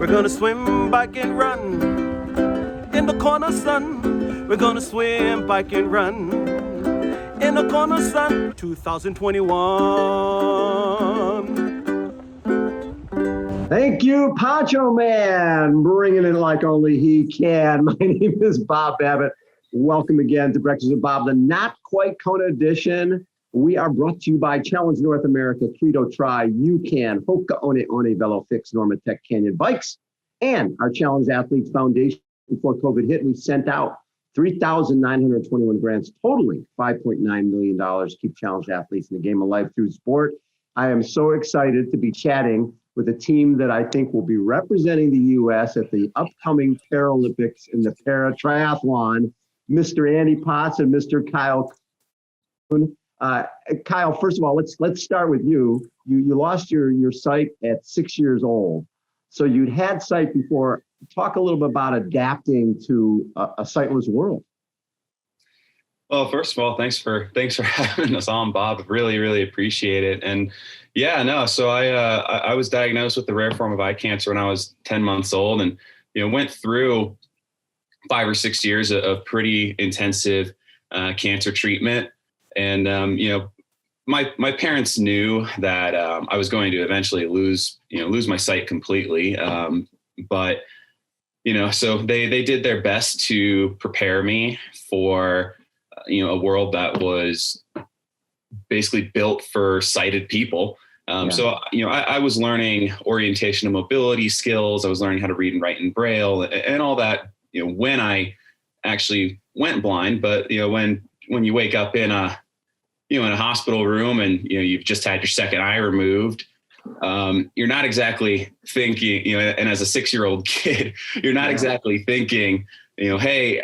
gonna swim, bike, and run in the corner sun. We're gonna swim, bike, and run in the corner sun. 2021. Thank you, Poncho Man, bringing it like only he can. My name is Bob Babbitt. Welcome again to Breakfast with Bob, the Not Quite Kona edition. We are brought to you by Challenge North America, Credo Tri, UCAN, Hoka One One, Velo Fix, Normatec Canyon Bikes, and our Challenge Athletes Foundation. Before COVID hit, we sent out 3,921 grants, totaling $5.9 million to keep challenged athletes in the game of life through sport. I am so excited to be chatting with a team that I think will be representing the U.S. at the upcoming Paralympics in the paratriathlon, Mr. Andy Potts and Mr. Kyle Coon. Kyle, first of all, let's start with you. You lost your sight at 6 years old. So you'd had sight before. Talk a little bit about adapting to a sightless world. Well, first of all, thanks for having us on, Bob. Really, really appreciate it. And yeah, no. So I was diagnosed with the rare form of eye cancer when I was 10 months old, and went through 5 or 6 years of pretty intensive cancer treatment. And, my parents knew that I was going to eventually lose my sight completely. But, so they did their best to prepare me for, a world that was basically built for sighted people. So, I was learning orientation and mobility skills. I was learning how to read and write in Braille and all that, when I actually went blind. But, when you wake up in a hospital room and, you've just had your second eye removed, you're not exactly thinking, and as a 6-year-old kid, you're not exactly thinking, hey,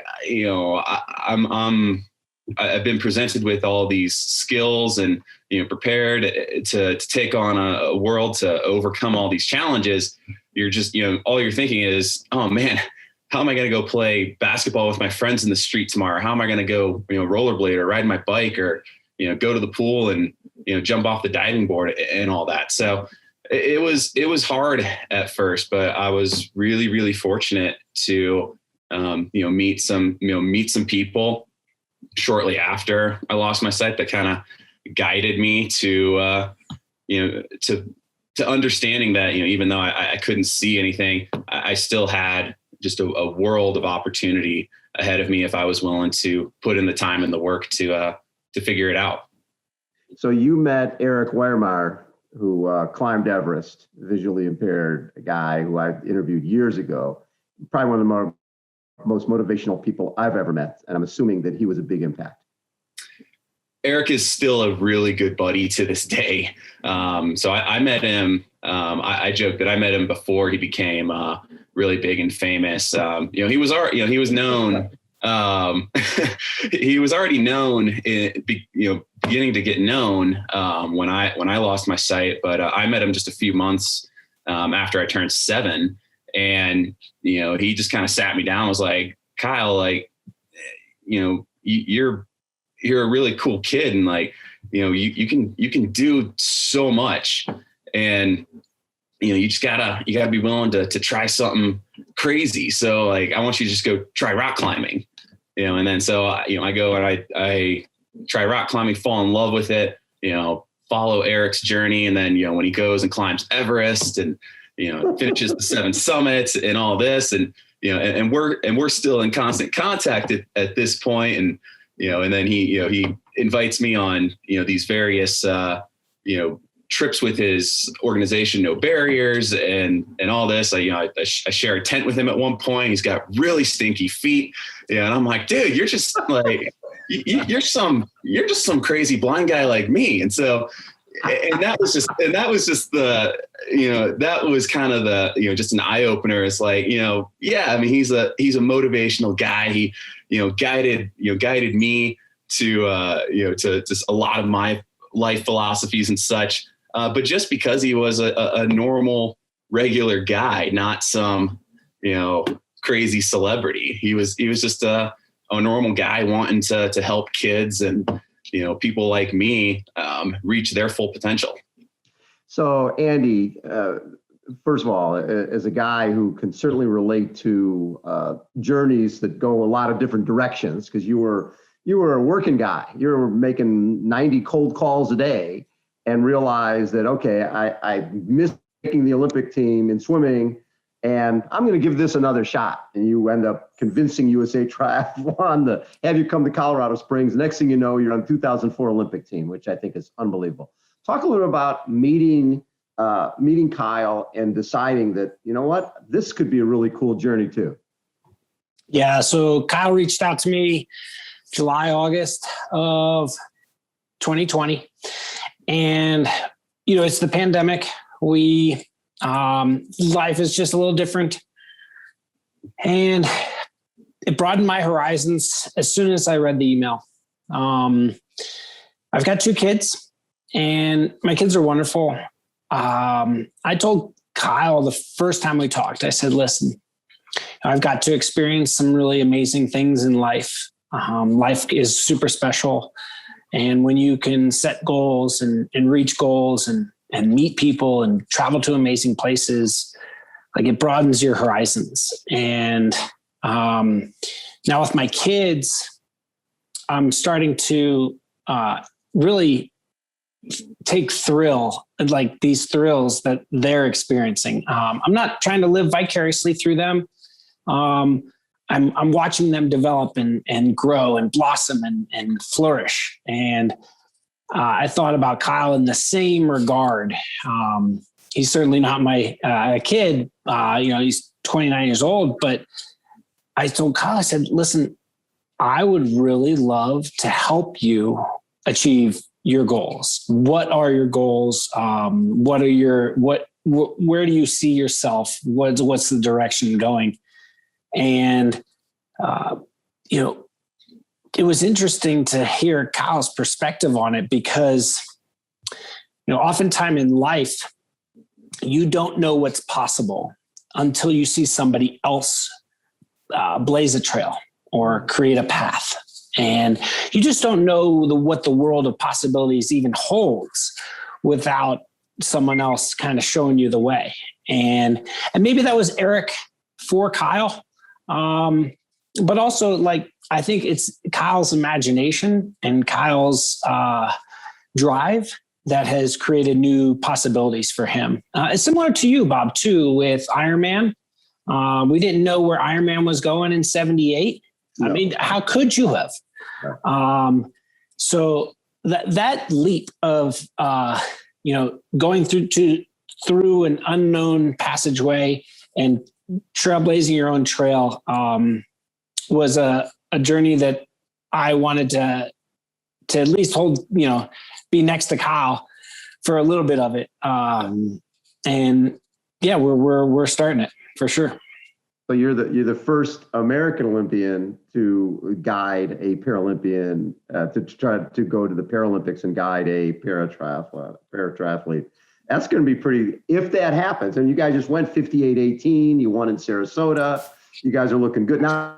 I've been presented with all these skills and, prepared to take on a world to overcome all these challenges. You're just, all you're thinking is, oh man, how am I going to go play basketball with my friends in the street tomorrow? How am I going to go, rollerblade or ride my bike or, go to the pool and, jump off the diving board and all that. So it was hard at first, but I was really, really fortunate to, meet some people shortly after I lost my sight that kind of guided me to understanding that, even though I couldn't see anything, I still had just a world of opportunity ahead of me if I was willing to put in the time and the work to figure it out. So you met Erik Weihenmayer, who climbed Everest, visually impaired, a guy who I interviewed years ago, probably one of the most motivational people I've ever met. And I'm assuming that he was a big impact. Erik is still a really good buddy to this day. So I met him. I joke that I met him before he became really big and famous. He was known. He was already known, beginning to get known when I lost my sight. But I met him just a few months after I turned 7, and he just kind of sat me down and was like, Kyle, like, you're a really cool kid, and like, you can do so much, and you just gotta be willing to try something crazy. So like, I want you to just go try rock climbing, and then so I go and I try rock climbing, fall in love with it, follow Erik's journey, and then when he goes and climbs Everest and finishes the 7 summits and all this, and and we're still in constant contact at this point, and and then he invites me on these various trips with his organization, No Barriers, and all this. I share a tent with him at one point. He's got really stinky feet, and I'm like, dude, you're just like you're just some crazy blind guy like me. And so, and that was just the that was kind of the just an eye opener. It's like yeah, I mean he's a motivational guy. He guided me to to just a lot of my life philosophies and such. But just because he was a normal, regular guy, not some, crazy celebrity. He was just a normal guy wanting to help kids and, people like me reach their full potential. So Andy, first of all, as a guy who can certainly relate to journeys that go a lot of different directions, because you were a working guy, you were making 90 cold calls a day, and realized that, okay, I missed making the Olympic team in swimming, and I'm going to give this another shot. And you end up convincing USA Triathlon to have you come to Colorado Springs. Next thing you know, you're on the 2004 Olympic team, which I think is unbelievable. Talk a little about meeting Kyle and deciding that, you know what, this could be a really cool journey too. Yeah. So Kyle reached out to me July, August of 2020. And, it's the pandemic. Life is just a little different. And it broadened my horizons as soon as I read the email. I've got 2 kids, and my kids are wonderful. I told Kyle the first time we talked, I said, listen, I've got to experience some really amazing things in life. Life is super special. And when you can set goals and reach goals and meet people and travel to amazing places, like, it broadens your horizons. And now with my kids, I'm starting to really take like these thrills that they're experiencing. I'm not trying to live vicariously through them. I'm watching them develop and grow and blossom and flourish. And I thought about Kyle in the same regard. He's certainly not my kid. He's 29 years old, but I told Kyle, I said, listen, I would really love to help you achieve your goals. What are your goals? Where do you see yourself? What's the direction going? And, it was interesting to hear Kyle's perspective on it, because, oftentimes in life, you don't know what's possible until you see somebody else blaze a trail or create a path. And you just don't know what the world of possibilities even holds without someone else kind of showing you the way. And maybe that was Erik for Kyle. But also, like, I think it's Kyle's imagination and Kyle's drive that has created new possibilities for him. It's similar to you, Bob, too, with Ironman. We didn't know where Ironman was going in 78. No. I mean, how could you have? So that leap of, going through an unknown passageway and trailblazing your own trail, was a journey that I wanted to at least hold, be next to Kyle for a little bit of it. And yeah, we're starting it for sure. So you're the first American Olympian to guide a Paralympian to try to go to the Paralympics and guide a paratriathlete. That's going to be pretty, if that happens. And you guys just went 58-18. You won in Sarasota. You guys are looking good. Now,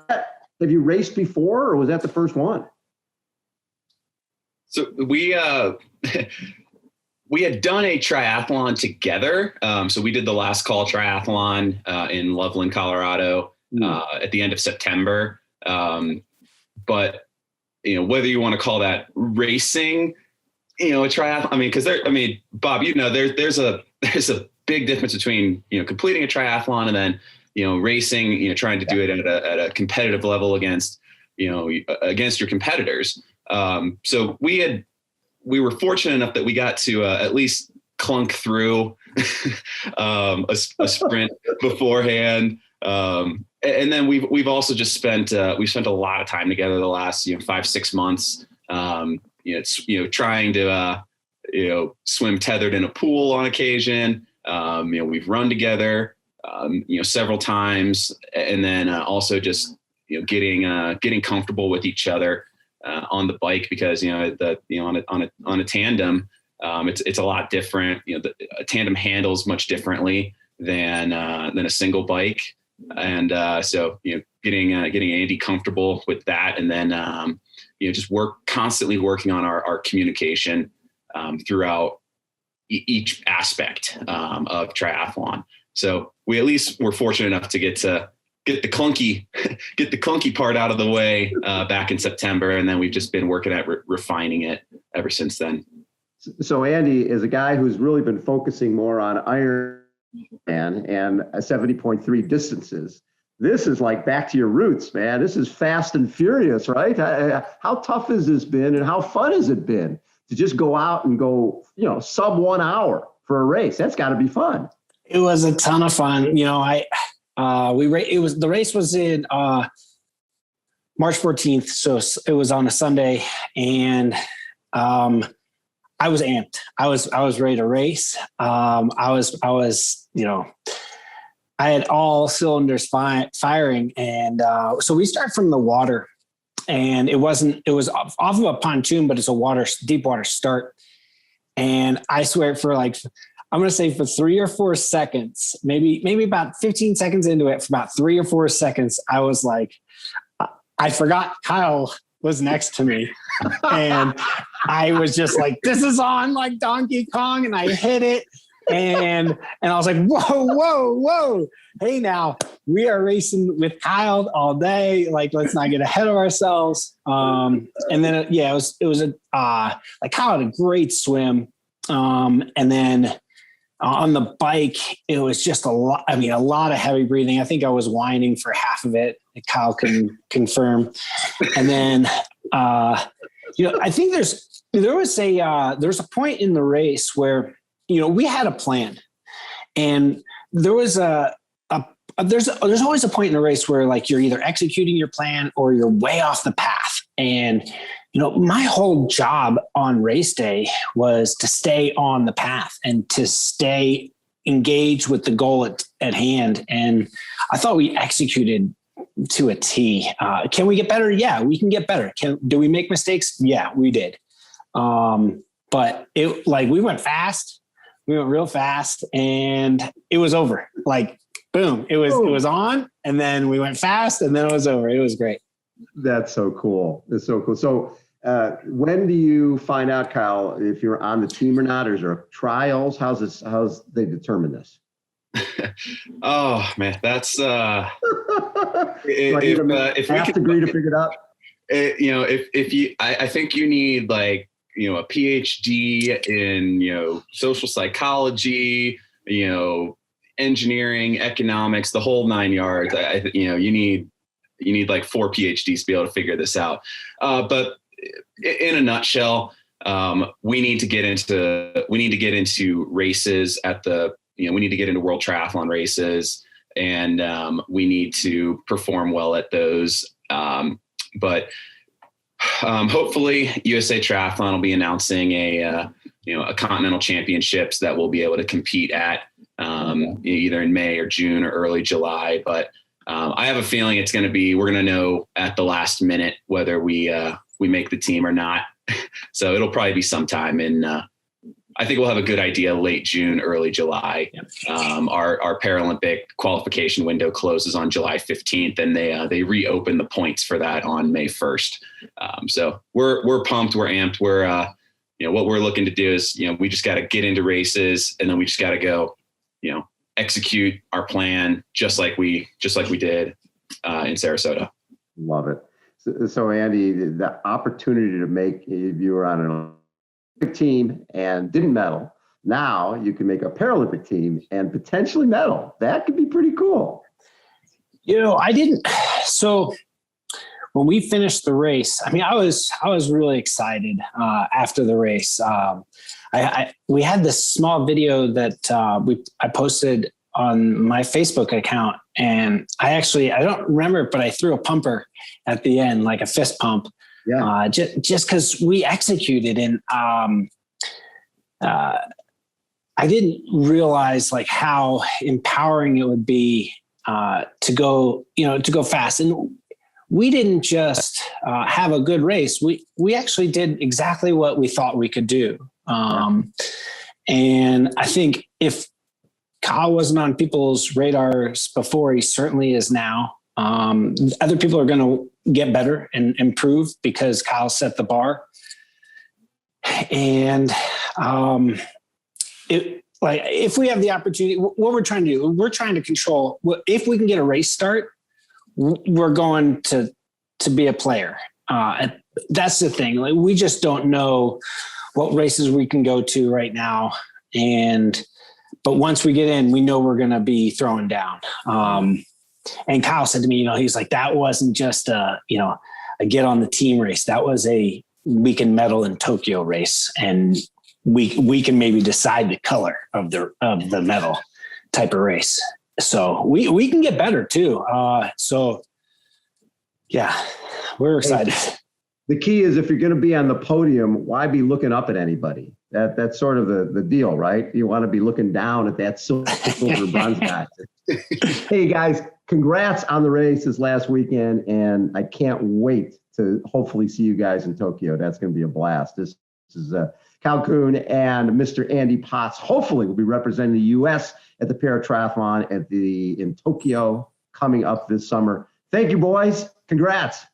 have you raced before, or was that the first one? So we had done a triathlon together. So we did the Last Call triathlon in Loveland, Colorado, at the end of September. But whether you want to call that racing, a triathlon. I mean, Bob, there's a big difference between completing a triathlon and then racing. Trying to do it at a competitive level against your competitors. So we were fortunate enough that we got to at least clunk through a sprint beforehand. And then we've also just spent a lot of time together the last 5-6 months. Trying to swim tethered in a pool on occasion. We've run together several times, and then also just getting comfortable with each other on the bike, because on a tandem, it's a lot different. A tandem handles much differently than a single bike, and so getting Andy comfortable with that, and then just constantly working on our communication throughout each aspect of triathlon. So we at least were fortunate enough to get the clunky part out of the way back in September. And then we've just been working at refining it ever since then. So Andy is a guy who's really been focusing more on Ironman and 70.3 distances. This is like back to your roots, man. This is fast and furious, right? How tough has this been, and how fun has it been to just go out and go, sub 1 hour for a race? That's got to be fun. It was a ton of fun. The race was in March 14th, so it was on a Sunday, and I was amped. I was ready to race. I had all cylinders firing. And so we start from the water, and it was off of a pontoon, but it's a deep water start. And I swear I'm going to say for 3 or 4 seconds, maybe about 15 seconds into it, for about 3 or 4 seconds, I was like, I forgot Kyle was next to me. And I was just like, this is on like Donkey Kong. And I hit it. And I was like, whoa. Hey, now we are racing with Kyle all day. Like, let's not get ahead of ourselves. And then, it was like Kyle had a great swim. And then on the bike, it was just a lot of heavy breathing. I think I was whining for half of it. Kyle can confirm. And then, I think there was a point in the race where, we had a plan, and there was there's always a point in a race where like you're either executing your plan or you're way off the path. And, my whole job on race day was to stay on the path and to stay engaged with the goal at hand. And I thought we executed to a T. Can we get better? Yeah, we can get better. Do we make mistakes? Yeah, we did. But we went fast. We went real fast, and it was over. Like, boom, it was on, and then we went fast, and then it was over. It was great. That's so cool. That's so cool. So when do you find out, Kyle, if you're on the team or not, or is there trials? How's they determine this? Oh man, that's if we agree to figure it out. I think you need like, a PhD in, social psychology, engineering, economics, the whole 9 yards. You need like 4 PhDs to be able to figure this out. But in a nutshell, we need to get into races we need to get into world triathlon races, and we need to perform well at those. But hopefully USA Triathlon will be announcing a continental championships that we'll be able to compete at either in May or June or early July. But I have a feeling we're going to know at the last minute whether we make the team or not. So it'll probably be sometime in, I think we'll have a good idea late June, early July. Our Paralympic qualification window closes on July 15th, and they reopen the points for that on May 1st. So we're pumped, we're amped. What we're looking to do is, we just got to get into races, and then we just got to go, execute our plan just like we did in Sarasota. Love it. So Andy, the opportunity to make, if you were on an Olympic team and didn't medal, now you can make a Paralympic team and potentially medal. That could be pretty cool. I didn't. So when we finished the race, I was really excited after the race. We had this small video that I posted on my Facebook account, and I don't remember it, but I threw a pumper at the end, like a fist pump. Yeah. Just because we executed, and I didn't realize like how empowering it would be to go fast. And we didn't just have a good race. We actually did exactly what we thought we could do. And I think if Kyle wasn't on people's radars before, he certainly is now. Other people are going to get better and improve because Kyle set the bar. And like if we have the opportunity, what we're trying to do, we're trying to control. If we can get a race start, we're going to be a player. That's the thing. Like, we just don't know what races we can go to right now. But once we get in, we know we're going to be throwing down. And Kyle said to me, he's like, that wasn't just a get on the team race. That was a we can medal in Tokyo race, and we can maybe decide the color of the medal type of race. So we can get better too. So yeah, we're excited. The key is, if you're going to be on the podium, why be looking up at anybody? That's sort of the deal, right? You want to be looking down at that silver bronze guy. Hey guys, congrats on the race this last weekend, and I can't wait to hopefully see you guys in Tokyo. That's going to be a blast. This is Kyle Coon and Mr. Andy Potts. Hopefully, will be representing the U.S. at the paratriathlon in Tokyo coming up this summer. Thank you, boys. Congrats.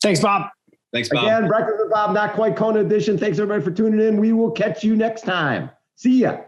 Thanks, Bob. Thanks, Bob. Again, Breakfast with Bob, Not Quite Kona edition. Thanks, everybody, for tuning in. We will catch you next time. See ya.